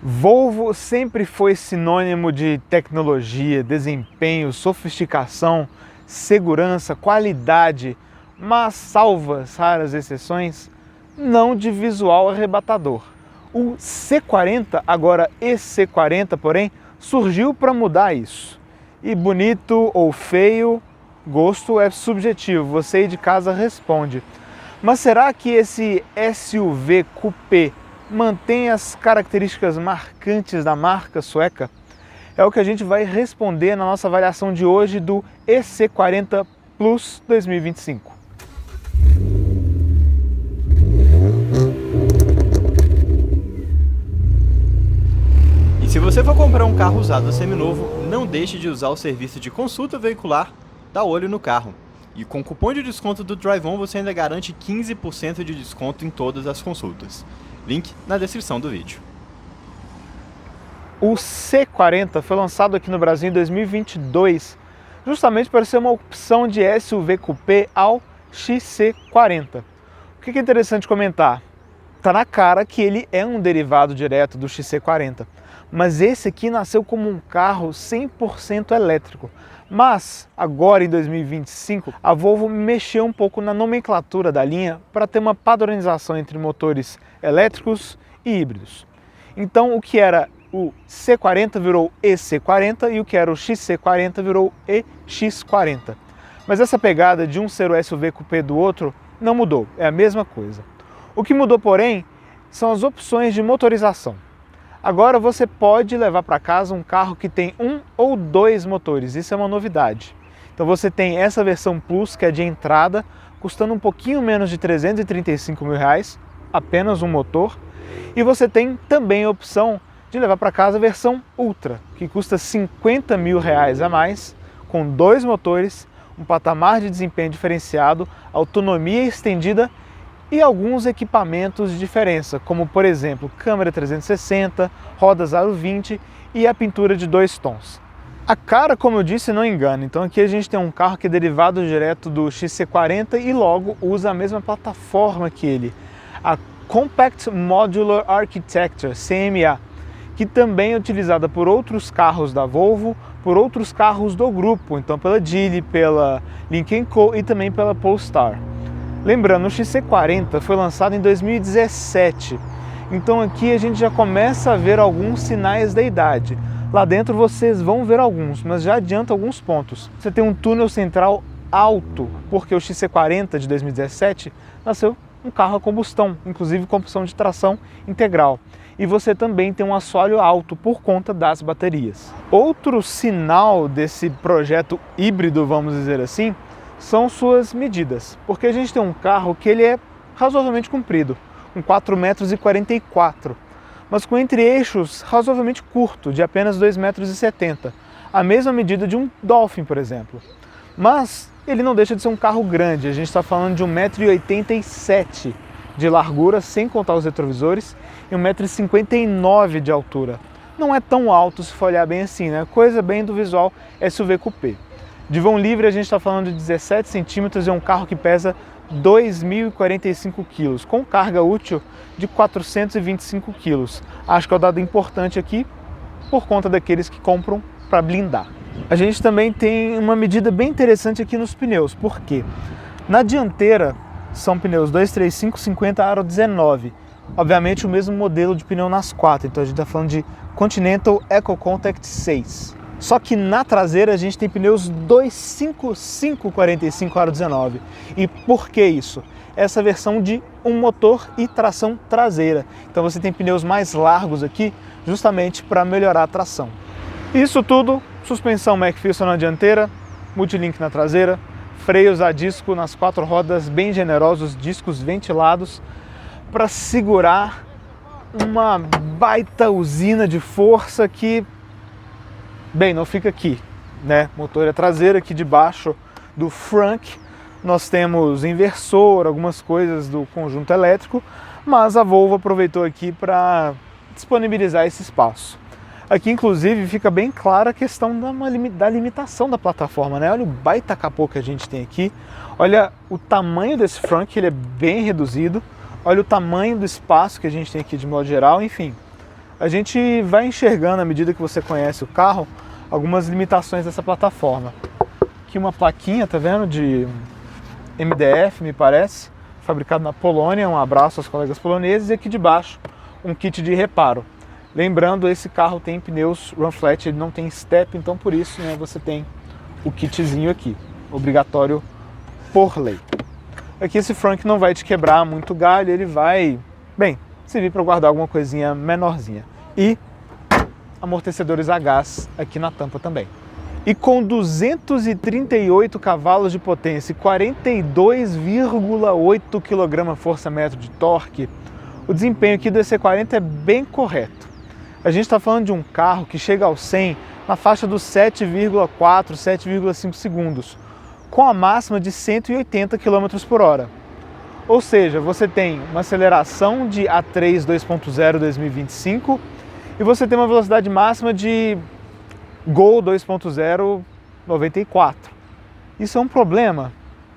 Volvo sempre foi sinônimo de tecnologia, desempenho, sofisticação, segurança, qualidade, mas, salvas raras exceções, não de visual arrebatador. O C40, agora EC40, porém, surgiu para mudar isso. E bonito ou feio, gosto é subjetivo, você aí de casa responde. Mas será que esse SUV coupé mantém as características marcantes da marca sueca? É o que a gente vai responder na nossa avaliação de hoje do EC40 Plus 2025. E se você for comprar um carro usado seminovo, não deixe de usar o serviço de consulta veicular Dá Olho no Carro. E com o cupom de desconto do DriveOn você ainda garante 15% de desconto em todas as consultas. Link na descrição do vídeo. O C40 foi lançado aqui no Brasil em 2022, justamente para ser uma opção de SUV coupé ao XC40. O que é interessante comentar? Tá na cara que ele é um derivado direto do XC40, mas esse aqui nasceu como um carro 100% elétrico. Mas agora em 2025 a Volvo mexeu um pouco na nomenclatura da linha para ter uma padronização entre motores elétricos e híbridos. Então o que era o C40 virou EC40 e o que era o XC40 virou EX40. Mas essa pegada de um ser o SUV coupé do outro não mudou, é a mesma coisa. O que mudou, porém, são as opções de motorização. Agora você pode levar para casa um carro que tem um ou dois motores, isso é uma novidade. Então você tem essa versão Plus, que é de entrada, custando um pouquinho menos de R$335 mil, apenas um motor. E você tem também a opção de levar para casa a versão Ultra, que custa R$50 mil a mais, com dois motores, um patamar de desempenho diferenciado, autonomia estendida e alguns equipamentos de diferença, como por exemplo, câmera 360, rodas aro 20 e a pintura de 2 tons. A cara, como eu disse, não engana, então aqui a gente tem um carro que é derivado direto do XC40 e logo usa a mesma plataforma que ele, a Compact Modular Architecture, CMA, que também é utilizada por outros carros da Volvo, por outros carros do grupo, então pela Geely, pela Lynk & Co e também pela Polestar. Lembrando, o XC40 foi lançado em 2017, então aqui a gente já começa a ver alguns sinais da idade. Lá dentro vocês vão ver alguns, mas já adianta alguns pontos. Você tem um túnel central alto, porque o XC40 de 2017 nasceu um carro a combustão, inclusive com opção de tração integral. E você também tem um assoalho alto por conta das baterias. Outro sinal desse projeto híbrido, vamos dizer assim, são suas medidas, porque a gente tem um carro que ele é razoavelmente comprido, com 4,44 m, mas com entre-eixos razoavelmente curto, de apenas 2,70 m, a mesma medida de um Dolphin, por exemplo. Mas ele não deixa de ser um carro grande, a gente está falando de 1,87 m de largura, sem contar os retrovisores, e 1,59 m de altura. Não é tão alto se for olhar bem assim, né? Coisa bem do visual SUV coupé. De vão livre a gente está falando de 17 centímetros e é um carro que pesa 2.045 kg, com carga útil de 425 kg. Acho que é um dado importante aqui, por conta daqueles que compram para blindar. A gente também tem uma medida bem interessante aqui nos pneus, porque na dianteira são pneus 235/50 aro 19, obviamente o mesmo modelo de pneu nas quatro, então a gente está falando de Continental Eco Contact 6. Só que na traseira a gente tem pneus 255/45 aro 19. E por que isso? Essa versão de um motor e tração traseira. Então você tem pneus mais largos aqui, justamente para melhorar a tração. Isso tudo, suspensão McPherson na dianteira, multilink na traseira, freios a disco nas quatro rodas bem generosos, discos ventilados, para segurar uma baita usina de força que, bem, não fica aqui, né? Motor é traseiro aqui debaixo do frunk. Nós temos inversor, algumas coisas do conjunto elétrico, mas a Volvo aproveitou aqui para disponibilizar esse espaço. Aqui, inclusive, fica bem clara a questão da limitação da plataforma, né? Olha o baita capô que a gente tem aqui, olha o tamanho desse frunk, ele é bem reduzido, olha o tamanho do espaço que a gente tem aqui de modo geral, enfim. a gente vai enxergando, à medida que você conhece o carro, algumas limitações dessa plataforma. Aqui uma plaquinha, tá vendo, de MDF, me parece, fabricado na Polônia, um abraço aos colegas poloneses, e aqui de baixo um kit de reparo. Lembrando, esse carro tem pneus run flat, ele não tem step, então por isso, né, você tem o kitzinho aqui, obrigatório por lei. Aqui esse frunk não vai te quebrar muito galho, ele vai, bem, servir para guardar alguma coisinha menorzinha. E amortecedores a gás aqui na tampa também. E com 238 cavalos de potência e 42,8 kgfm de torque, o desempenho aqui do EC40 é bem correto. A gente está falando de um carro que chega ao 100 na faixa dos 7,4, 7,5 segundos, com a máxima de 180 km por hora. Ou seja, você tem uma aceleração de A3 2.0 2025 e você tem uma velocidade máxima de Gol 2.0 94. Isso é um problema?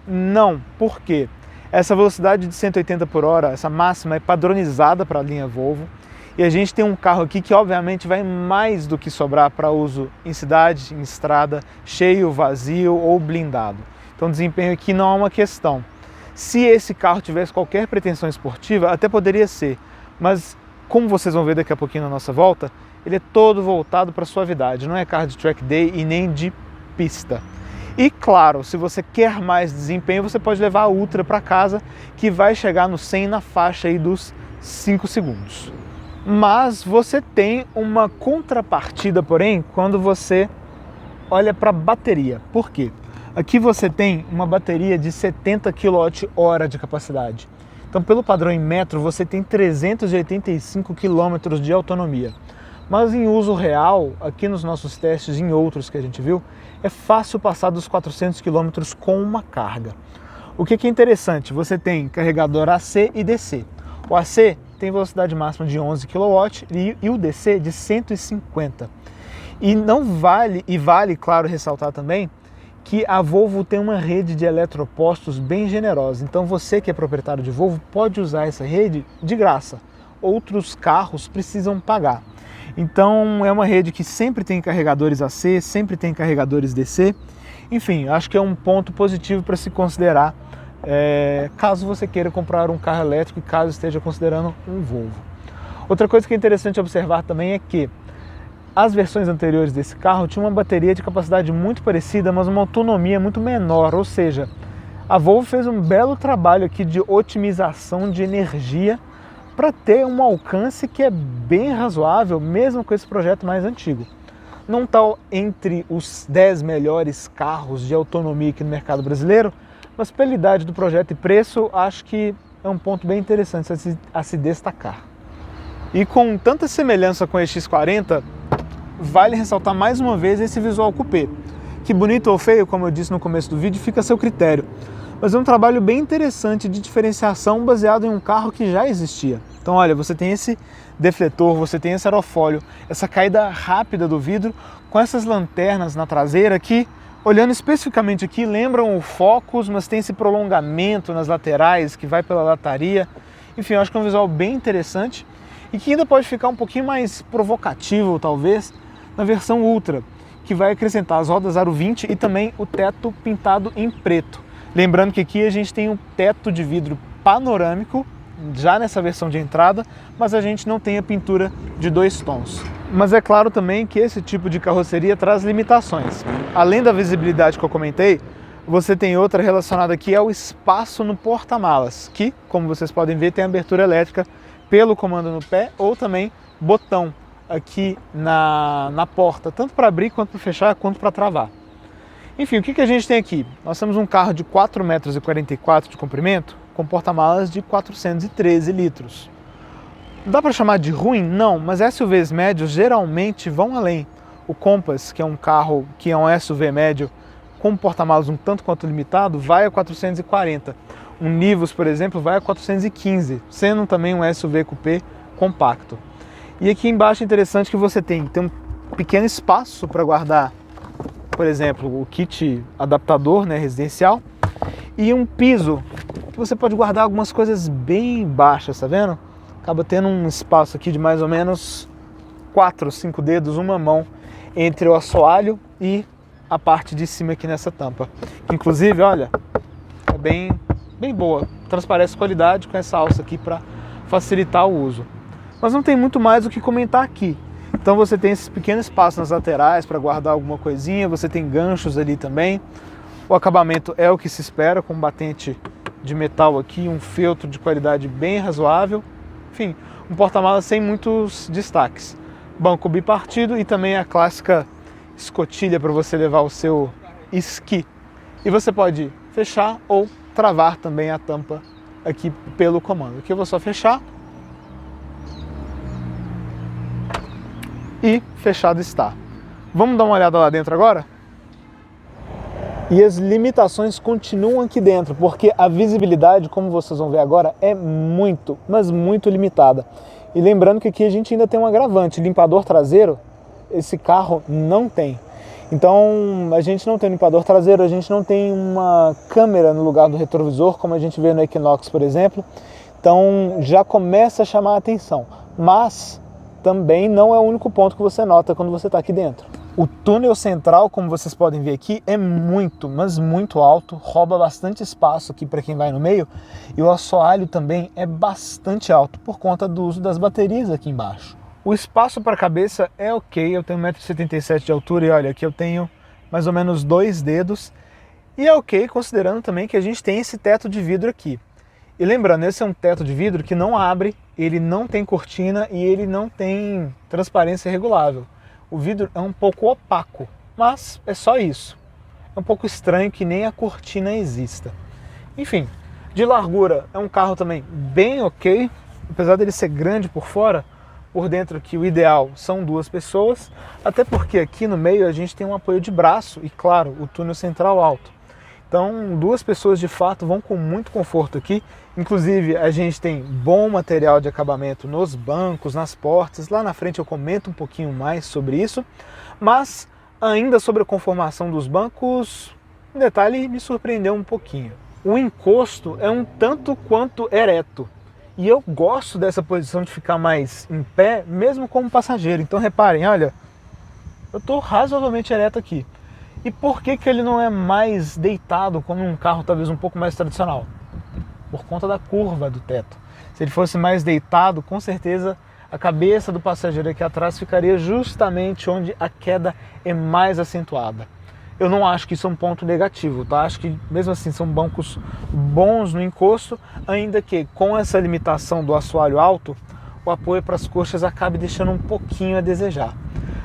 Não. Por quê? Essa velocidade de 180 por hora, essa máxima é padronizada para a linha Volvo. E a gente tem um carro aqui que obviamente vai mais do que sobrar para uso em cidade, em estrada, cheio, vazio ou blindado. Então desempenho aqui não é uma questão. Se esse carro tivesse qualquer pretensão esportiva, até poderia ser, mas como vocês vão ver daqui a pouquinho na nossa volta, ele é todo voltado para a suavidade, não é carro de track day e nem de pista. E claro, se você quer mais desempenho, você pode levar a Ultra para casa, que vai chegar no 100 na faixa aí dos 5 segundos. Mas você tem uma contrapartida, porém, quando você olha para a bateria. Por quê? Aqui você tem uma bateria de 70 kWh de capacidade. Então, pelo padrão em metro, você tem 385 km de autonomia. Mas em uso real, aqui nos nossos testes e em outros que a gente viu, é fácil passar dos 400 km com uma carga. O que é interessante, você tem carregador AC e DC. O AC tem velocidade máxima de 11 kW e o DC de 150. E vale, claro, ressaltar também que a Volvo tem uma rede de eletropostos bem generosa. Então você que é proprietário de Volvo pode usar essa rede de graça. Outros carros precisam pagar. Então é uma rede que sempre tem carregadores AC, sempre tem carregadores DC. Enfim, acho que é um ponto positivo para se considerar caso você queira comprar um carro elétrico e caso esteja considerando um Volvo. Outra coisa que é interessante observar também é que as versões anteriores desse carro tinham uma bateria de capacidade muito parecida, mas uma autonomia muito menor, ou seja, a Volvo fez um belo trabalho aqui de otimização de energia para ter um alcance que é bem razoável, mesmo com esse projeto mais antigo. Não está entre os 10 melhores carros de autonomia aqui no mercado brasileiro, mas pela idade do projeto e preço, acho que é um ponto bem interessante a se destacar. E com tanta semelhança com o EX40, vale ressaltar mais uma vez esse visual coupé, que bonito ou feio, como eu disse no começo do vídeo, fica a seu critério. Mas é um trabalho bem interessante de diferenciação baseado em um carro que já existia. Então olha, você tem esse defletor, você tem esse aerofólio, essa caída rápida do vidro, com essas lanternas na traseira que, olhando especificamente aqui, lembram o Focus, mas tem esse prolongamento nas laterais que vai pela lataria. Enfim, eu acho que é um visual bem interessante e que ainda pode ficar um pouquinho mais provocativo, talvez, na versão Ultra, que vai acrescentar as rodas aro 20 e também o teto pintado em preto. Lembrando que aqui a gente tem um teto de vidro panorâmico, já nessa versão de entrada, mas a gente não tem a pintura de 2 tons. Mas é claro também que esse tipo de carroceria traz limitações. Além da visibilidade que eu comentei, você tem outra relacionada aqui ao espaço no porta-malas, que, como vocês podem ver, tem abertura elétrica pelo comando no pé ou também botão aqui na porta, tanto para abrir, quanto para fechar, quanto para travar. Enfim, o que a gente tem aqui? Nós temos um carro de 4,44 metros de comprimento, com porta-malas de 413 litros. Dá para chamar de ruim? Não, mas SUVs médios geralmente vão além. O Compass, que é um carro que é um SUV médio com porta-malas um tanto quanto limitado, vai a 440. Um Nivus, por exemplo, vai a 415, sendo também um SUV coupé compacto. E aqui embaixo é interessante que você tem um pequeno espaço para guardar, por exemplo, o kit adaptador, né, residencial, e um piso que você pode guardar algumas coisas bem baixas, tá vendo? Acaba tendo um espaço aqui de mais ou menos 4 ou 5 dedos, uma mão entre o assoalho e a parte de cima aqui nessa tampa. Inclusive, olha, é bem boa, transparece qualidade com essa alça aqui para facilitar o uso. Mas não tem muito mais o que comentar aqui. Então você tem esses pequenos espaços nas laterais para guardar alguma coisinha, você tem ganchos ali também. O acabamento é o que se espera, com um batente de metal aqui, um feltro de qualidade bem razoável. Enfim, um porta-malas sem muitos destaques. Banco bipartido e também a clássica escotilha para você levar o seu esqui. E você pode fechar ou travar também a tampa aqui pelo comando. Aqui eu vou só fechar. E fechado está. Vamos dar uma olhada lá dentro agora? E as limitações continuam aqui dentro, porque a visibilidade, como vocês vão ver agora, é muito, mas muito limitada. E lembrando que aqui a gente ainda tem um agravante, limpador traseiro, esse carro não tem. Então a gente não tem limpador traseiro, a gente não tem uma câmera no lugar do retrovisor, como a gente vê no Equinox, por exemplo. Então já começa a chamar a atenção, mas também não é o único ponto que você nota quando você está aqui dentro. O túnel central, como vocês podem ver aqui, é muito, mas muito alto, rouba bastante espaço aqui para quem vai no meio, e o assoalho também é bastante alto por conta do uso das baterias aqui embaixo. O espaço para a cabeça é ok, eu tenho 1,77 m de altura e olha, aqui eu tenho mais ou menos 2 dedos, e é ok considerando também que a gente tem esse teto de vidro aqui. E lembrando, esse é um teto de vidro que não abre, ele não tem cortina e ele não tem transparência regulável. O vidro é um pouco opaco, mas é só isso. É um pouco estranho que nem a cortina exista. Enfim, de largura é um carro também bem ok, apesar dele ser grande por fora, por dentro aqui o ideal são 2 pessoas, até porque aqui no meio a gente tem um apoio de braço e claro, o túnel central alto. Então 2 pessoas de fato vão com muito conforto aqui, inclusive a gente tem bom material de acabamento nos bancos, nas portas, lá na frente eu comento um pouquinho mais sobre isso, mas ainda sobre a conformação dos bancos, um detalhe me surpreendeu um pouquinho. O encosto é um tanto quanto ereto, e eu gosto dessa posição de ficar mais em pé, mesmo como passageiro, então reparem, olha, eu estou razoavelmente ereto aqui. E por que ele não é mais deitado como um carro talvez um pouco mais tradicional? Por conta da curva do teto. Se ele fosse mais deitado, com certeza a cabeça do passageiro aqui atrás ficaria justamente onde a queda é mais acentuada. Eu não acho que isso é um ponto negativo, tá? Acho que mesmo assim são bancos bons no encosto, ainda que com essa limitação do assoalho alto, o apoio para as coxas acabe deixando um pouquinho a desejar.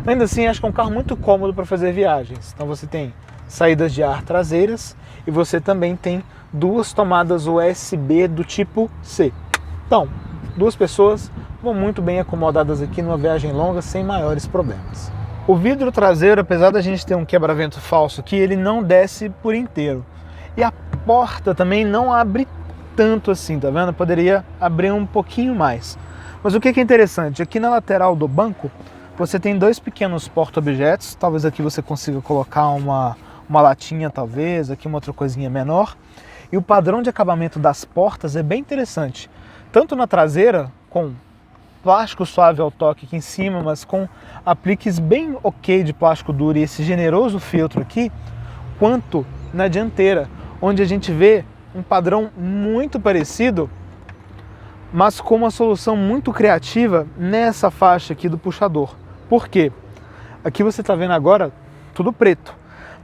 Ainda assim, acho que é um carro muito cômodo para fazer viagens. Então você tem saídas de ar traseiras e você também tem 2 tomadas USB do tipo C. Então, 2 pessoas vão muito bem acomodadas aqui numa viagem longa sem maiores problemas. O vidro traseiro, apesar da gente ter um quebra-vento falso aqui, ele não desce por inteiro. E a porta também não abre tanto assim, tá vendo? Poderia abrir um pouquinho mais. Mas o que é interessante, aqui na lateral do banco, você tem 2 pequenos porta-objetos, talvez aqui você consiga colocar uma latinha talvez, aqui uma outra coisinha menor. E o padrão de acabamento das portas é bem interessante, tanto na traseira, com plástico suave ao toque aqui em cima, mas com apliques bem ok de plástico duro e esse generoso feltro aqui, quanto na dianteira, onde a gente vê um padrão muito parecido, mas com uma solução muito criativa nessa faixa aqui do puxador. Por quê? Aqui você está vendo agora tudo preto,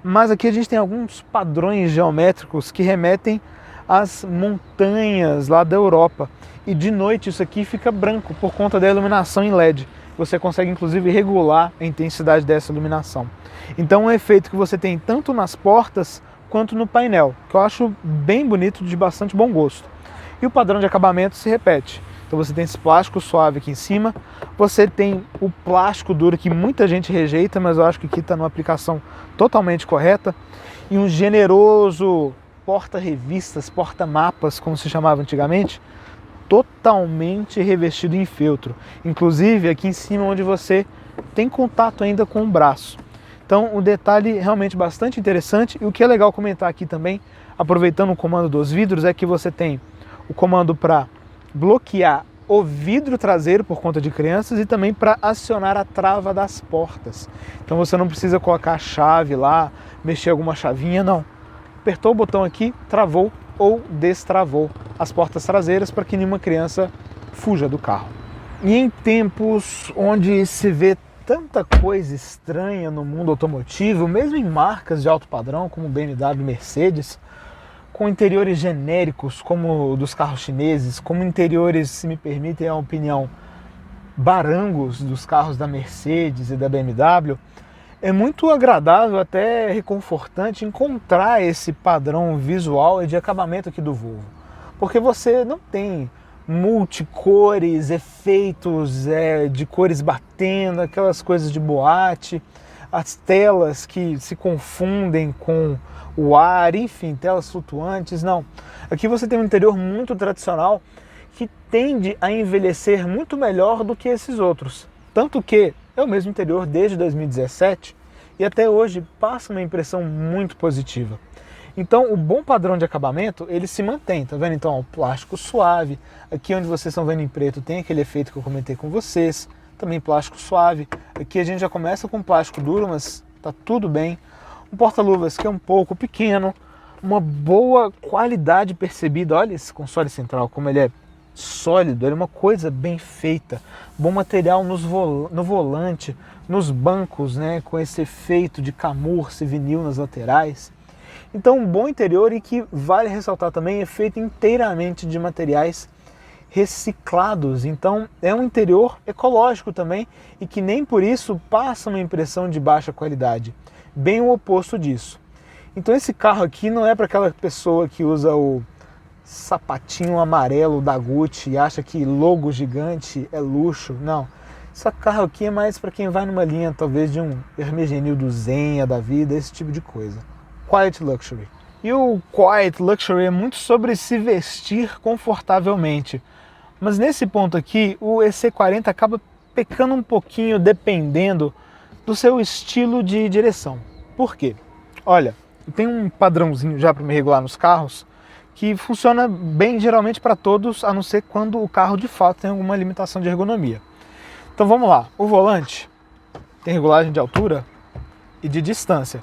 mas aqui a gente tem alguns padrões geométricos que remetem às montanhas lá da Europa. E de noite isso aqui fica branco por conta da iluminação em LED. Você consegue inclusive regular a intensidade dessa iluminação. Então é um efeito que você tem tanto nas portas quanto no painel, que eu acho bem bonito, de bastante bom gosto. E o padrão de acabamento se repete. Então você tem esse plástico suave aqui em cima, você tem o plástico duro que muita gente rejeita, mas eu acho que aqui está numa aplicação totalmente correta, e um generoso porta-revistas, porta-mapas, como se chamava antigamente, totalmente revestido em feltro, inclusive aqui em cima onde você tem contato ainda com o braço. Então um detalhe realmente bastante interessante, e o que é legal comentar aqui também, aproveitando o comando dos vidros, é que você tem o comando para bloquear o vidro traseiro por conta de crianças e também para acionar a trava das portas. Então você não precisa colocar a chave lá, mexer alguma chavinha, não. Apertou o botão aqui, travou ou destravou as portas traseiras para que nenhuma criança fuja do carro. E em tempos onde se vê tanta coisa estranha no mundo automotivo, mesmo em marcas de alto padrão como BMW e Mercedes, com interiores genéricos como dos carros chineses, como interiores, se me permitem a opinião, barangos dos carros da Mercedes e da BMW, é muito agradável, até reconfortante encontrar esse padrão visual e de acabamento aqui do Volvo. Porque você não tem multicores, efeitos de cores batendo, aquelas coisas de boate, as telas que se confundem com o ar, enfim, telas flutuantes, não. Aqui você tem um interior muito tradicional que tende a envelhecer muito melhor do que esses outros. Tanto que é o mesmo interior desde 2017 e até hoje passa uma impressão muito positiva. Então o bom padrão de acabamento, ele se mantém, tá vendo? Então o plástico suave, aqui onde vocês estão vendo em preto tem aquele efeito que eu comentei com vocês, também plástico suave, aqui a gente já começa com plástico duro, mas tá tudo bem. Um porta-luvas que é um pouco pequeno, uma boa qualidade percebida, olha esse console central como ele é sólido, ele é uma coisa bem feita, bom material no volante, nos bancos, né, com esse efeito de camurça e vinil nas laterais. Então um bom interior e que vale ressaltar também é feito inteiramente de materiais reciclados, então é um interior ecológico também e que nem por isso passa uma impressão de baixa qualidade, bem o oposto disso. Então esse carro aqui não é para aquela pessoa que usa o sapatinho amarelo da Gucci e acha que logo gigante é luxo, não. Esse carro aqui é mais para quem vai numa linha talvez de um Hermegenil do Zenha da vida, esse tipo de coisa. Quiet Luxury. E o Quiet Luxury é muito sobre se vestir confortavelmente. Mas nesse ponto aqui, o EC40 acaba pecando um pouquinho dependendo do seu estilo de direção. Por quê? Olha, tem um padrãozinho já para me regular nos carros que funciona bem geralmente para todos, a não ser quando o carro de fato tem alguma limitação de ergonomia. Então vamos lá, o volante tem regulagem de altura e de distância.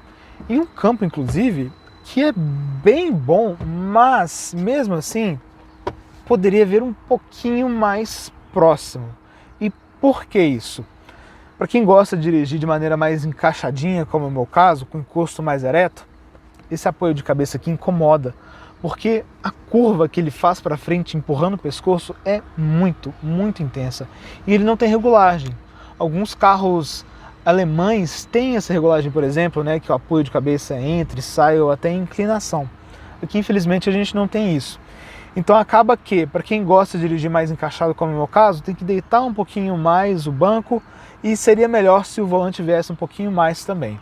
E um campo, inclusive, que é bem bom, mas mesmo assim poderia vir um pouquinho mais próximo. E por que isso? Para quem gosta de dirigir de maneira mais encaixadinha, como é o meu caso, com encosto mais ereto, esse apoio de cabeça aqui incomoda, porque a curva que ele faz para frente empurrando o pescoço é muito, muito intensa. E ele não tem regulagem. Alguns carros alemães têm essa regulagem, por exemplo, né, que o apoio de cabeça entra e sai ou até inclinação. Aqui, infelizmente, a gente não tem isso. Então acaba que, para quem gosta de dirigir mais encaixado, como é o meu caso, tem que deitar um pouquinho mais o banco e seria melhor se o volante viesse um pouquinho mais também.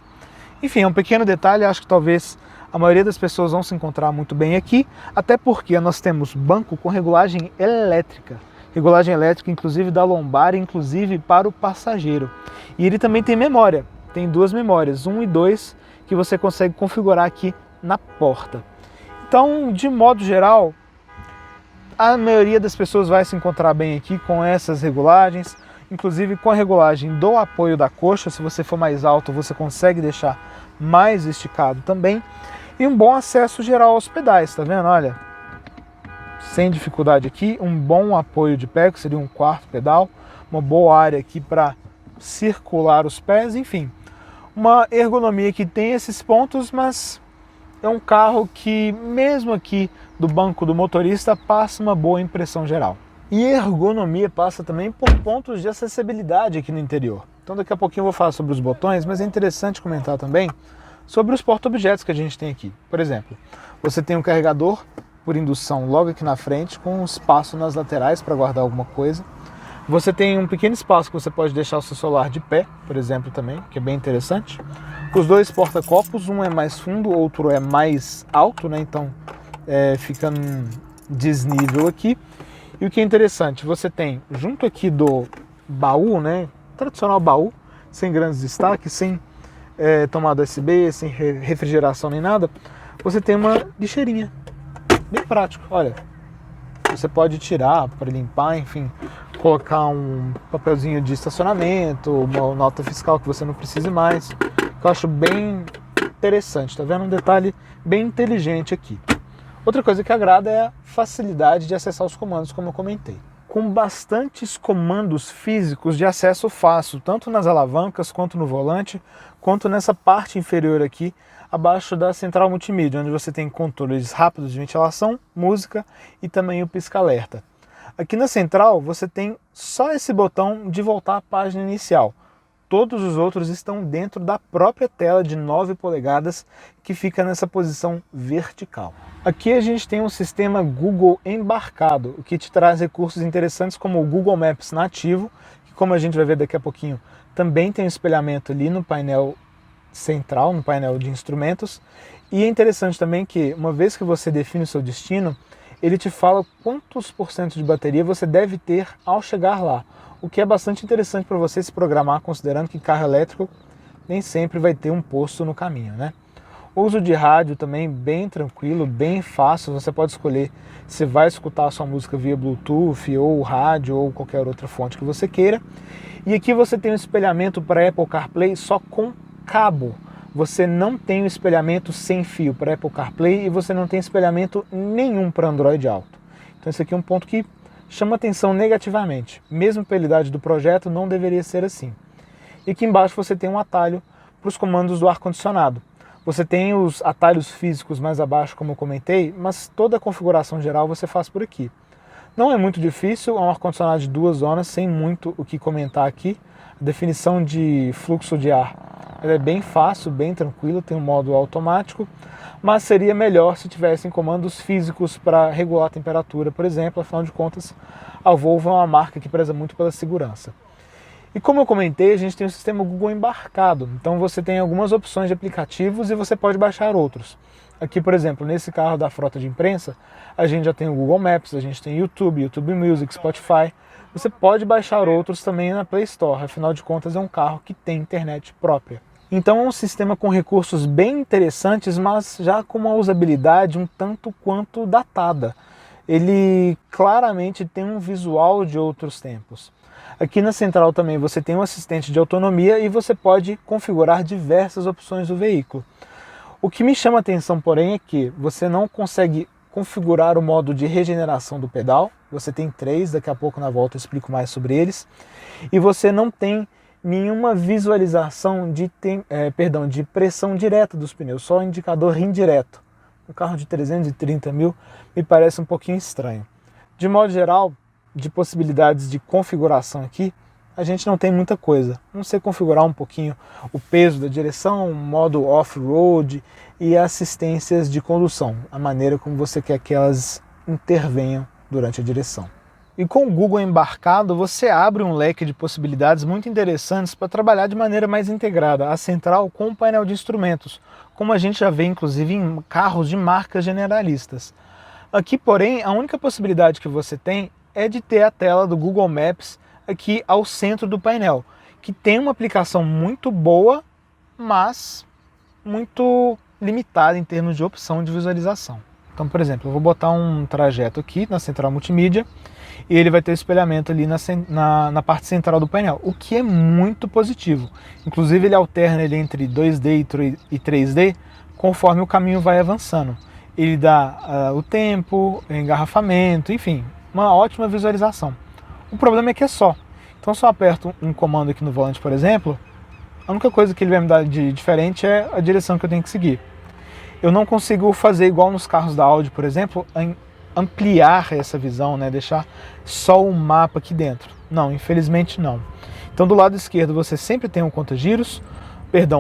Enfim, é um pequeno detalhe, acho que talvez a maioria das pessoas vão se encontrar muito bem aqui, até porque nós temos banco com regulagem elétrica. Regulagem elétrica, inclusive da lombar, inclusive para o passageiro. E ele também tem memória, tem duas memórias, 1 e 2, que você consegue configurar aqui na porta. Então, de modo geral, a maioria das pessoas vai se encontrar bem aqui com essas regulagens, inclusive com a regulagem do apoio da coxa. Se você for mais alto, você consegue deixar mais esticado também. E um bom acesso geral aos pedais, tá vendo? Olha, sem dificuldade aqui, um bom apoio de pé, que seria um quarto pedal, uma boa área aqui para circular os pés, enfim. Uma ergonomia que tem esses pontos, mas é um carro que, mesmo aqui do banco do motorista, passa uma boa impressão geral. E ergonomia passa também por pontos de acessibilidade aqui no interior. Então daqui a pouquinho eu vou falar sobre os botões, mas é interessante comentar também sobre os porta-objetos que a gente tem aqui. Por exemplo, você tem um carregador por indução logo aqui na frente, com um espaço nas laterais para guardar alguma coisa. Você tem um pequeno espaço que você pode deixar o seu celular de pé, por exemplo, também, que é bem interessante. Os dois porta-copos, um é mais fundo, o outro é mais alto, né? Então fica num desnível aqui. E o que é interessante, você tem junto aqui do baú, né? Tradicional baú, sem grandes destaques, sem tomada USB, sem refrigeração nem nada, você tem uma lixeirinha. Bem prático, olha. Você pode tirar para limpar, enfim, colocar um papelzinho de estacionamento, uma nota fiscal que você não precise mais, que eu acho bem interessante, tá vendo? Um detalhe bem inteligente aqui. Outra coisa que agrada é a facilidade de acessar os comandos, como eu comentei. Com bastantes comandos físicos de acesso fácil, tanto nas alavancas, quanto no volante, quanto nessa parte inferior aqui, abaixo da central multimídia, onde você tem controles rápidos de ventilação, música e também o pisca-alerta. Aqui na central você tem só esse botão de voltar à página inicial. Todos os outros estão dentro da própria tela de 9 polegadas que fica nessa posição vertical. Aqui a gente tem um sistema Google embarcado, o que te traz recursos interessantes como o Google Maps nativo, que como a gente vai ver daqui a pouquinho, também tem um espelhamento ali no painel central, no painel de instrumentos. E é interessante também que, uma vez que você define o seu destino, ele te fala quantos % de bateria você deve ter ao chegar lá, o que é bastante interessante para você se programar, considerando que carro elétrico nem sempre vai ter um posto no caminho, né? O uso de rádio também bem tranquilo, bem fácil, você pode escolher se vai escutar a sua música via Bluetooth ou rádio ou qualquer outra fonte que você queira. E aqui você tem um espelhamento para Apple CarPlay só com cabo. Você não tem o espelhamento sem fio para Apple CarPlay e você não tem espelhamento nenhum para Android Auto. Então esse aqui é um ponto que chama atenção negativamente. Mesmo pela idade do projeto, não deveria ser assim. E aqui embaixo você tem um atalho para os comandos do ar-condicionado. Você tem os atalhos físicos mais abaixo, como eu comentei, mas toda a configuração geral você faz por aqui. Não é muito difícil, é um ar-condicionado de 2 zonas, sem muito o que comentar aqui. A definição de fluxo de ar é bem fácil, bem tranquilo, tem um modo automático, mas seria melhor se tivessem comandos físicos para regular a temperatura, por exemplo. Afinal de contas, a Volvo é uma marca que preza muito pela segurança. E como eu comentei, a gente tem o sistema Google embarcado, então você tem algumas opções de aplicativos e você pode baixar outros. Aqui, por exemplo, nesse carro da frota de imprensa, a gente já tem o Google Maps, a gente tem YouTube, YouTube Music, Spotify. Você pode baixar outros também na Play Store, afinal de contas é um carro que tem internet própria. Então é um sistema com recursos bem interessantes, mas já com uma usabilidade um tanto quanto datada. Ele claramente tem um visual de outros tempos. Aqui na central também você tem um assistente de autonomia e você pode configurar diversas opções do veículo. O que me chama a atenção, porém, é que você não consegue configurar o modo de regeneração do pedal. Você tem 3, daqui a pouco na volta eu explico mais sobre eles. E você não tem nenhuma visualização de pressão direta dos pneus, só indicador indireto. Um carro de 330 mil me parece um pouquinho estranho. De modo geral, de possibilidades de configuração aqui, a gente não tem muita coisa. Não sei configurar um pouquinho o peso da direção, modo off-road e assistências de condução, a maneira como você quer que elas intervenham durante a direção. E com o Google embarcado, você abre um leque de possibilidades muito interessantes para trabalhar de maneira mais integrada a central com o painel de instrumentos, como a gente já vê inclusive em carros de marcas generalistas. Aqui, porém, a única possibilidade que você tem é de ter a tela do Google Maps aqui ao centro do painel, que tem uma aplicação muito boa, mas muito limitada em termos de opção de visualização. Então, por exemplo, eu vou botar um trajeto aqui na central multimídia e ele vai ter espelhamento ali na parte central do painel, o que é muito positivo. Inclusive ele alterna ele entre 2D e 3D conforme o caminho vai avançando. Ele dá o tempo, engarrafamento, enfim, uma ótima visualização. O problema é que é só. Então se eu aperto um comando aqui no volante, por exemplo, a única coisa que ele vai me dar de diferente é a direção que eu tenho que seguir. Eu não consigo fazer igual nos carros da Audi, por exemplo, ampliar essa visão, né? Deixar só o mapa aqui dentro. Não, infelizmente não. Então do lado esquerdo você sempre tem um conta-giros,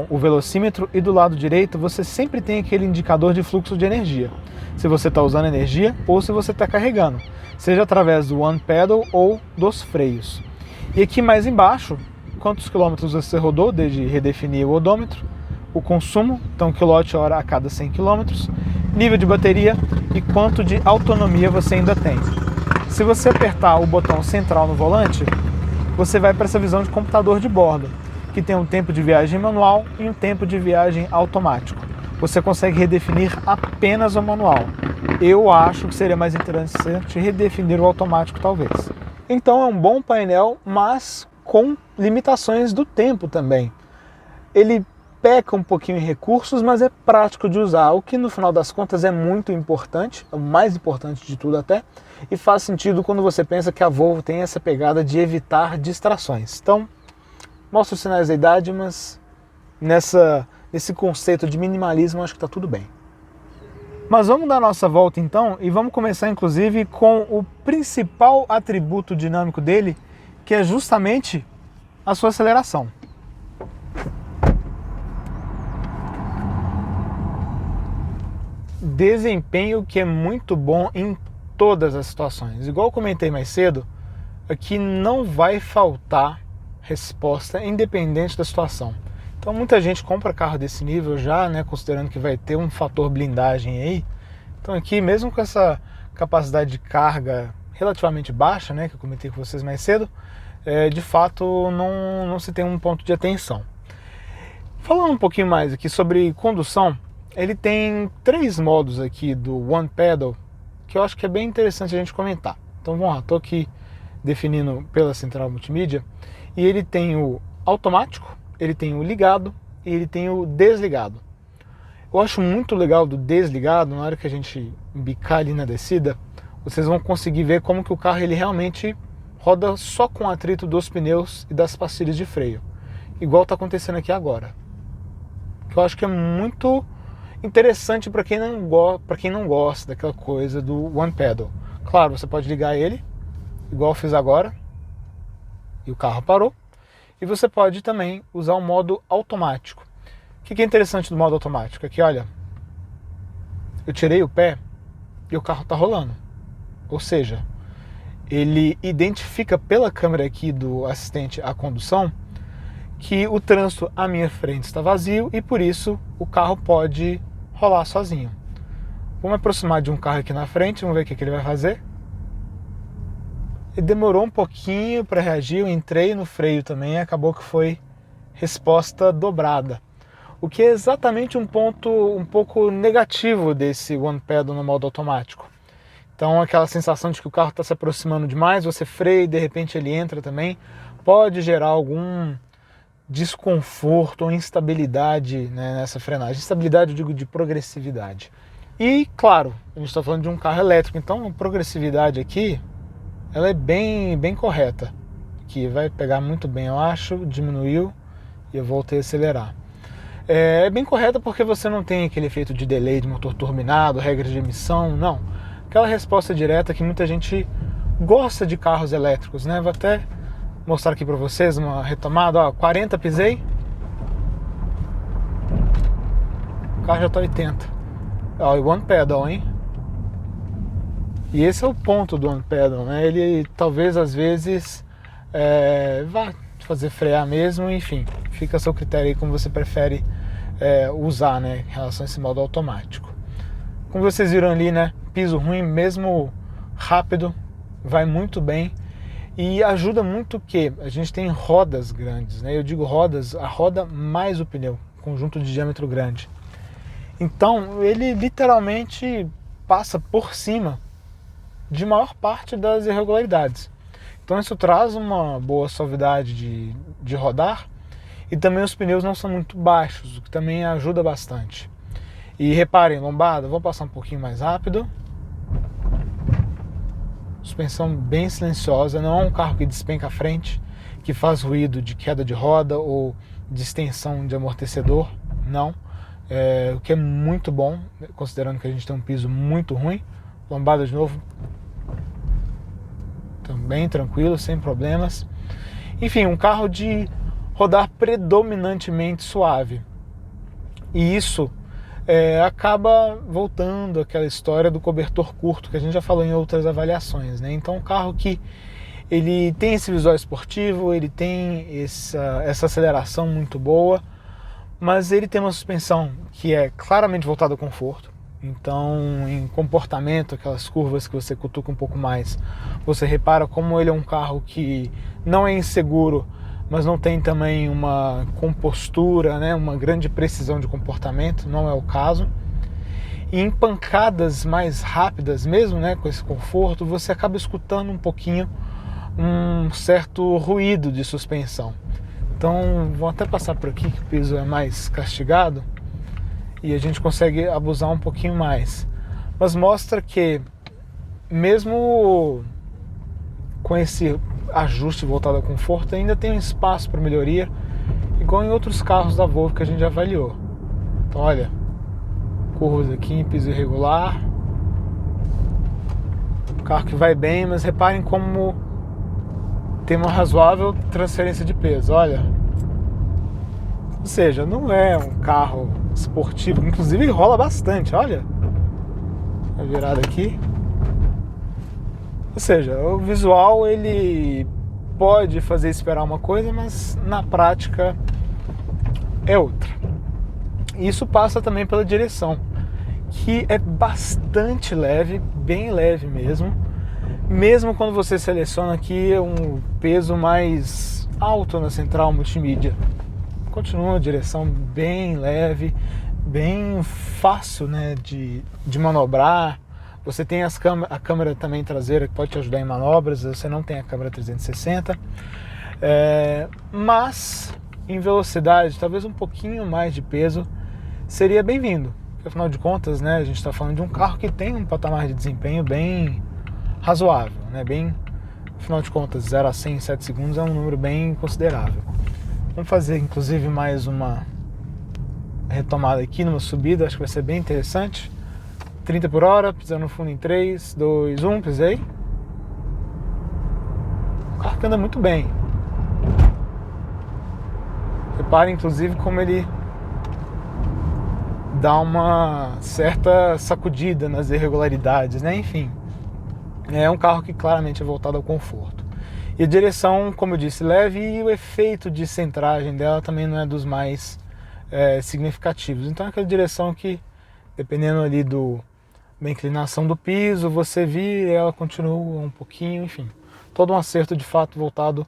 o velocímetro, e do lado direito você sempre tem aquele indicador de fluxo de energia. Se você está usando energia ou se você está carregando, seja através do One Pedal ou dos freios. E aqui mais embaixo, quantos quilômetros você rodou desde redefinir o odômetro, o consumo, então quilowatt-hora a cada 100 km, nível de bateria e quanto de autonomia você ainda tem. Se você apertar o botão central no volante, você vai para essa visão de computador de bordo, que tem um tempo de viagem manual e um tempo de viagem automático. Você consegue redefinir apenas o manual. eu acho que seria mais interessante redefinir o automático talvez. Então é um bom painel, mas com limitações do tempo também. Ele peca um pouquinho em recursos, mas é prático de usar, o que no final das contas é muito importante, o mais importante de tudo até, e faz sentido quando você pensa que a Volvo tem essa pegada de evitar distrações. Então, mostra os sinais da idade, mas nesse conceito de minimalismo acho que está tudo bem. Mas vamos dar nossa volta então e vamos começar inclusive com o principal atributo dinâmico dele, que é justamente a sua aceleração. Desempenho que é muito bom em todas as situações. Igual eu comentei mais cedo, aqui não vai faltar resposta independente da situação. Então muita gente compra carro desse nível já, né, considerando que vai ter um fator blindagem aí. Então aqui, mesmo com essa capacidade de carga relativamente baixa, né, que eu comentei com vocês mais cedo, de fato não se tem um ponto de atenção. Falando um pouquinho mais aqui sobre condução, ele tem 3 modos aqui do One Pedal, que eu acho que é bem interessante a gente comentar. Então vamos lá, estou aqui definindo pela central multimídia, e ele tem o automático, ele tem o ligado e ele tem o desligado. Eu acho muito legal do desligado, na hora que a gente bicar ali na descida, vocês vão conseguir ver como que o carro ele realmente roda só com o atrito dos pneus e das pastilhas de freio, igual está acontecendo aqui agora. Que eu acho que é muito interessante para quem não gosta daquela coisa do One Pedal. Claro, você pode ligar ele, igual eu fiz agora, e o carro parou. E você pode também usar o modo automático. O que é interessante do modo automático? Aqui, olha, eu tirei o pé e o carro está rolando. Ou seja, ele identifica pela câmera aqui do assistente à condução que o trânsito à minha frente está vazio e por isso o carro pode rolar sozinho. Vou me aproximar de um carro aqui na frente, vamos ver o que ele vai fazer. Ele demorou um pouquinho para reagir, eu entrei no freio também, acabou que foi resposta dobrada. O que é exatamente um ponto um pouco negativo desse One Pedal no modo automático. Então aquela sensação de que o carro está se aproximando demais, você freia e de repente ele entra também, pode gerar algum desconforto ou instabilidade, né, nessa frenagem. Instabilidade eu digo de progressividade. E claro, a gente está falando de um carro elétrico, então a progressividade aqui ela é bem correta, que vai pegar muito bem, eu acho, diminuiu e eu voltei a acelerar. É bem correta porque você não tem aquele efeito de delay de motor turbinado, regras de emissão, não. Aquela resposta direta que muita gente gosta de carros elétricos, né? Vou até mostrar aqui para vocês uma retomada, ó, 40 pisei, o carro já tá 80. Ó, e One Pedal, hein? E esse é o ponto do One Pedal, né? Ele talvez às vezes vá fazer frear mesmo, enfim, fica a seu critério aí como você prefere usar, né, em relação a esse modo automático. Como vocês viram ali, né, piso ruim, mesmo rápido, vai muito bem e ajuda muito que a gente tem rodas grandes, né? Eu digo rodas, a roda mais o pneu, conjunto de diâmetro grande. Então ele literalmente passa por cima de maior parte das irregularidades. Então isso traz uma boa suavidade de rodar e também os pneus não são muito baixos, o que também ajuda bastante. E reparem, lombada, vou passar um pouquinho mais rápido. Suspensão bem silenciosa, não é um carro que despenca a frente, que faz ruído de queda de roda ou de extensão de amortecedor, não. O que é muito bom, considerando que a gente tem um piso muito ruim. Lombada de novo, também tranquilo, sem problemas. Enfim, um carro de rodar predominantemente suave. E isso acaba voltando àquela história do cobertor curto, que a gente já falou em outras avaliações, né? Então um carro que ele tem esse visual esportivo, ele tem essa aceleração muito boa, mas ele tem uma suspensão que é claramente voltada ao conforto. Então, em comportamento, aquelas curvas que você cutuca um pouco mais, você repara como ele é um carro que não é inseguro, mas não tem também uma compostura, né, uma grande precisão de comportamento, não é o caso. E em pancadas mais rápidas mesmo, né, com esse conforto, você acaba escutando um pouquinho um certo ruído de suspensão. Então vou até passar por aqui que o piso é mais castigado e a gente consegue abusar um pouquinho mais. Mas mostra que mesmo com esse ajuste voltado ao conforto, ainda tem um espaço para melhoria, igual em outros carros da Volvo que a gente já avaliou. Então olha, curvas aqui em piso irregular, carro que vai bem, mas reparem como tem uma razoável transferência de peso, olha. Ou seja, não é um carro esportivo, inclusive rola bastante, olha. A virada aqui. Ou seja, o visual ele pode fazer esperar uma coisa, mas na prática é outra. Isso passa também pela direção, que é bastante leve, bem leve mesmo. Mesmo quando você seleciona aqui um peso mais alto na central multimídia. Continua a direção bem leve, bem fácil, né, de manobrar. Você tem a câmera também traseira que pode te ajudar em manobras, você não tem a câmera 360. Mas em velocidade, talvez um pouquinho mais de peso seria bem-vindo. Porque, afinal de contas, né, a gente está falando de um carro que tem um patamar de desempenho bem razoável, né? Bem, afinal de contas, 0 a 100 em 7 segundos é um número bem considerável. Vamos fazer inclusive mais uma retomada aqui numa subida, acho que vai ser bem interessante. 30 por hora, pisando no fundo em 3, 2, 1, pisei. O carro que anda muito bem. Repare inclusive como ele dá uma certa sacudida nas irregularidades, né? Enfim, é um carro que claramente é voltado ao conforto. E a direção, como eu disse, leve, e o efeito de centragem dela também não é dos mais significativos. Então é aquela direção que, dependendo ali da inclinação do piso, você vira e ela continua um pouquinho, enfim. Todo um acerto de fato voltado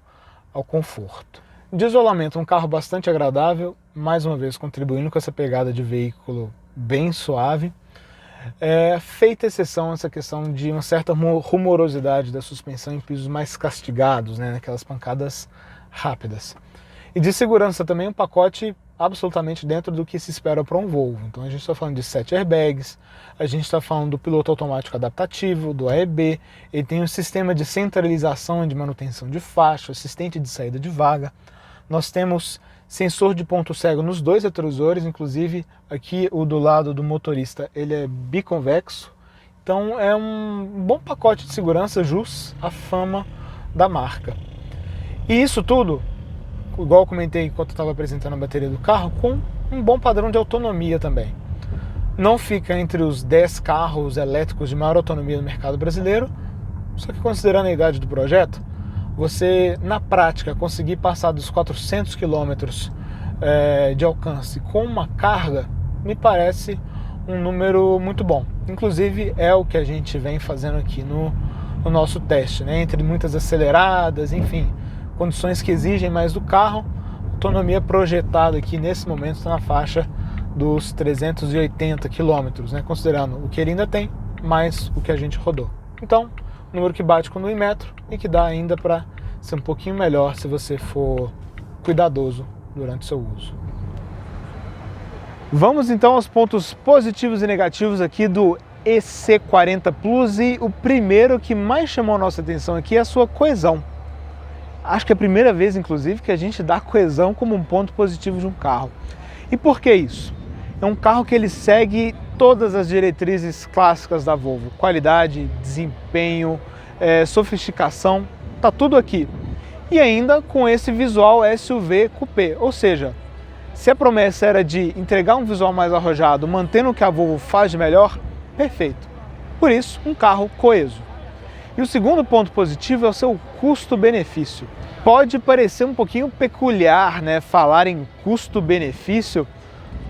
ao conforto. De isolamento, um carro bastante agradável, mais uma vez contribuindo com essa pegada de veículo bem suave. Feita exceção essa questão de uma certa rumorosidade da suspensão em pisos mais castigados, né, naquelas pancadas rápidas. E de segurança também um pacote absolutamente dentro do que se espera para um Volvo. Então a gente está falando de 7 airbags, a gente está falando do piloto automático adaptativo, do AEB, ele tem um sistema de centralização e de manutenção de faixa, assistente de saída de vaga. Nós temos sensor de ponto cego nos dois retrovisores, inclusive aqui o do lado do motorista ele é biconvexo. Então é um bom pacote de segurança, jus à fama da marca. E isso tudo, igual eu comentei enquanto estava apresentando a bateria do carro, com um bom padrão de autonomia também. Não fica entre os 10 carros elétricos de maior autonomia do mercado brasileiro, só que considerando a idade do projeto, você na prática conseguir passar dos 400 km de alcance com uma carga, me parece um número muito bom. Inclusive é o que a gente vem fazendo aqui no nosso teste, né? Entre muitas aceleradas, enfim, condições que exigem mais do carro, a autonomia projetada aqui nesse momento está na faixa dos 380 km, né? Considerando o que ele ainda tem, mais o que a gente rodou. Então, número que bate com o Inmetro e que dá ainda para ser um pouquinho melhor se você for cuidadoso durante o seu uso. Vamos então aos pontos positivos e negativos aqui do EC40 Plus, e o primeiro que mais chamou a nossa atenção aqui é a sua coesão. Acho que é a primeira vez, inclusive, que a gente dá coesão como um ponto positivo de um carro. E por que isso? É um carro que ele segue todas as diretrizes clássicas da Volvo. Qualidade, desempenho, sofisticação, tá tudo aqui. E ainda com esse visual SUV coupé, ou seja, se a promessa era de entregar um visual mais arrojado, mantendo o que a Volvo faz de melhor, perfeito. Por isso, um carro coeso. E o segundo ponto positivo é o seu custo-benefício. Pode parecer um pouquinho peculiar, né, falar em custo-benefício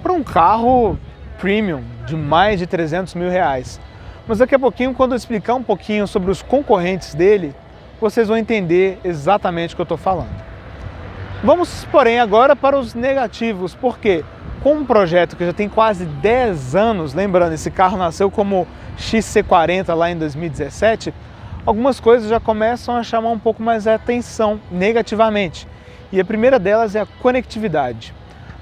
para um carro premium de mais de 300 mil reais. Mas daqui a pouquinho, quando eu explicar um pouquinho sobre os concorrentes dele, vocês vão entender exatamente o que eu estou falando. Vamos, porém, agora para os negativos, porque com um projeto que já tem quase 10 anos, lembrando, esse carro nasceu como XC40 lá em 2017, algumas coisas já começam a chamar um pouco mais a atenção negativamente. E a primeira delas é a conectividade.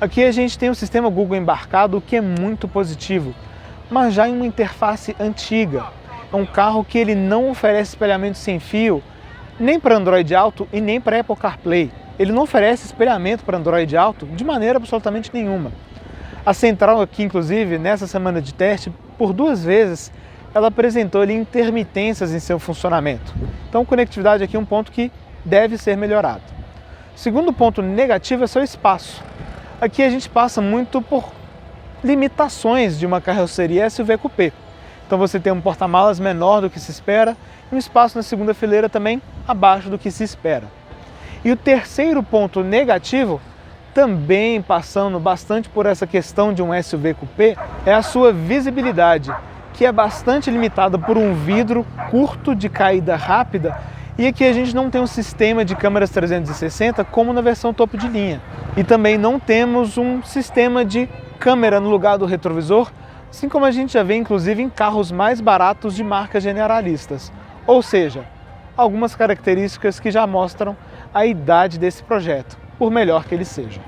Aqui a gente tem o sistema Google embarcado, o que é muito positivo, mas já em uma interface antiga. É um carro que ele não oferece espelhamento sem fio, nem para Android Auto e nem para Apple CarPlay. Ele não oferece espelhamento para Android Auto de maneira absolutamente nenhuma. A central aqui, inclusive, nessa semana de teste, por 2 vezes, ela apresentou ali intermitências em seu funcionamento. Então, conectividade aqui é um ponto que deve ser melhorado. Segundo ponto negativo é seu espaço. Aqui a gente passa muito por limitações de uma carroceria SUV Coupé. Então você tem um porta-malas menor do que se espera e um espaço na segunda fileira também abaixo do que se espera. E o terceiro ponto negativo, também passando bastante por essa questão de um SUV Coupé, é a sua visibilidade, que é bastante limitada por um vidro curto de caída rápida, e aqui a gente não tem um sistema de câmeras 360 como na versão topo de linha. E também não temos um sistema de câmera no lugar do retrovisor, assim como a gente já vê inclusive em carros mais baratos de marcas generalistas. Ou seja, algumas características que já mostram a idade desse projeto, por melhor que ele seja.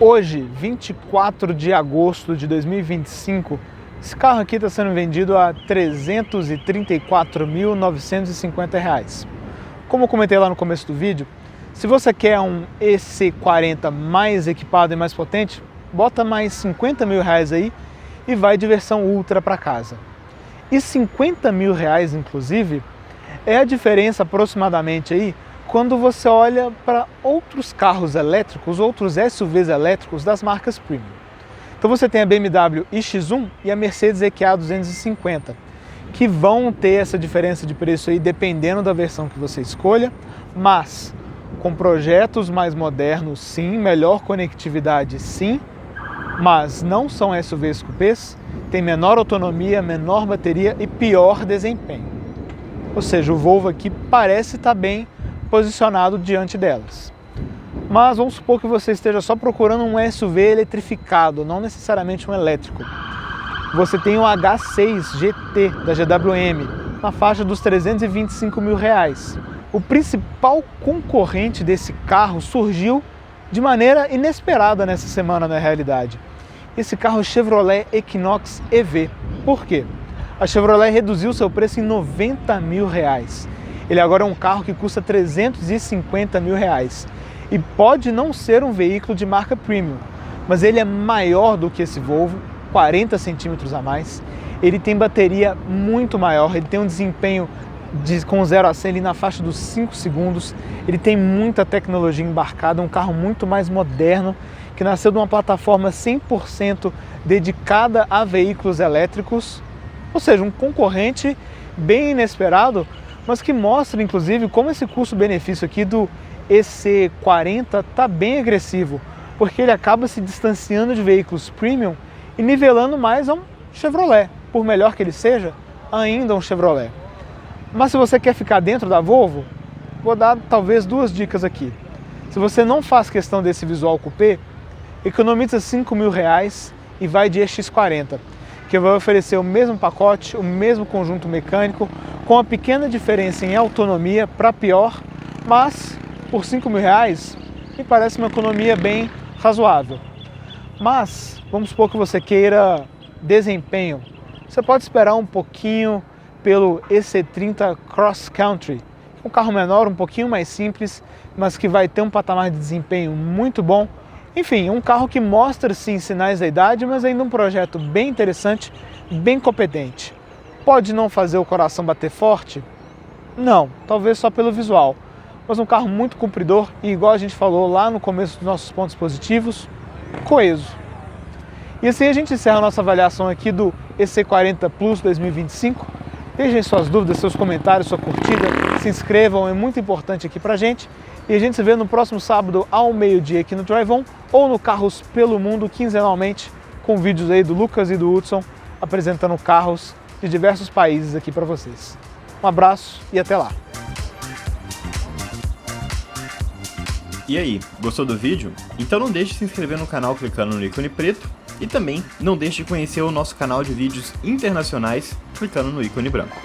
Hoje, 24 de agosto de 2025, esse carro aqui está sendo vendido a R$ 334.950. Como eu comentei lá no começo do vídeo, se você quer um EC40 mais equipado e mais potente, bota mais R$50 mil aí e vai de versão Ultra para casa. E R$50 mil, inclusive, é a diferença aproximadamente aí quando você olha para outros carros elétricos, outros SUVs elétricos das marcas Premium. Então você tem a BMW iX1 e a Mercedes EQA 250, que vão ter essa diferença de preço aí dependendo da versão que você escolha, mas com projetos mais modernos sim, melhor conectividade sim, mas não são SUVs coupés, tem menor autonomia, menor bateria e pior desempenho. Ou seja, o Volvo aqui parece estar bem posicionado diante delas. Mas vamos supor que você esteja só procurando um SUV eletrificado, não necessariamente um elétrico. Você tem o H6 GT da GWM, na faixa dos R$325 mil. O principal concorrente desse carro surgiu de maneira inesperada nessa semana, na realidade. Esse carro é o Chevrolet Equinox EV. Por quê? A Chevrolet reduziu seu preço em R$90 mil. Ele agora é um carro que custa R$350 mil. E pode não ser um veículo de marca premium, mas ele é maior do que esse Volvo, 40 centímetros a mais. Ele tem bateria muito maior, ele tem um desempenho com 0 a 100 ali na faixa dos 5 segundos. Ele tem muita tecnologia embarcada, um carro muito mais moderno, que nasceu de uma plataforma 100% dedicada a veículos elétricos, ou seja, um concorrente bem inesperado, mas que mostra inclusive como esse custo-benefício aqui do EC40 está bem agressivo, porque ele acaba se distanciando de veículos premium e nivelando mais a um Chevrolet, por melhor que ele seja, ainda um Chevrolet. Mas se você quer ficar dentro da Volvo, vou dar talvez 2 dicas aqui. Se você não faz questão desse visual coupé, economiza R$5 mil e vai de EX40, que vai oferecer o mesmo pacote, o mesmo conjunto mecânico, com uma pequena diferença em autonomia para pior, mas por R$5 mil me parece uma economia bem razoável. Mas vamos supor que você queira desempenho, você pode esperar um pouquinho pelo EC30 Cross Country, um carro menor, um pouquinho mais simples, mas que vai ter um patamar de desempenho muito bom. Enfim, um carro que mostra sim sinais da idade, mas ainda um projeto bem interessante, bem competente. Pode não fazer o coração bater forte? Não, talvez só pelo visual. Mas um carro muito cumpridor e, igual a gente falou lá no começo dos nossos pontos positivos, coeso. E assim a gente encerra a nossa avaliação aqui do EC40 Plus 2025. Deixem suas dúvidas, seus comentários, sua curtida, se inscrevam, é muito importante aqui pra gente. E a gente se vê no próximo sábado ao meio-dia aqui no Drive-On ou no Carros pelo Mundo, quinzenalmente, com vídeos aí do Lucas e do Hudson apresentando carros de diversos países aqui para vocês. Um abraço e até lá! E aí, gostou do vídeo? Então não deixe de se inscrever no canal clicando no ícone preto e também não deixe de conhecer o nosso canal de vídeos internacionais clicando no ícone branco.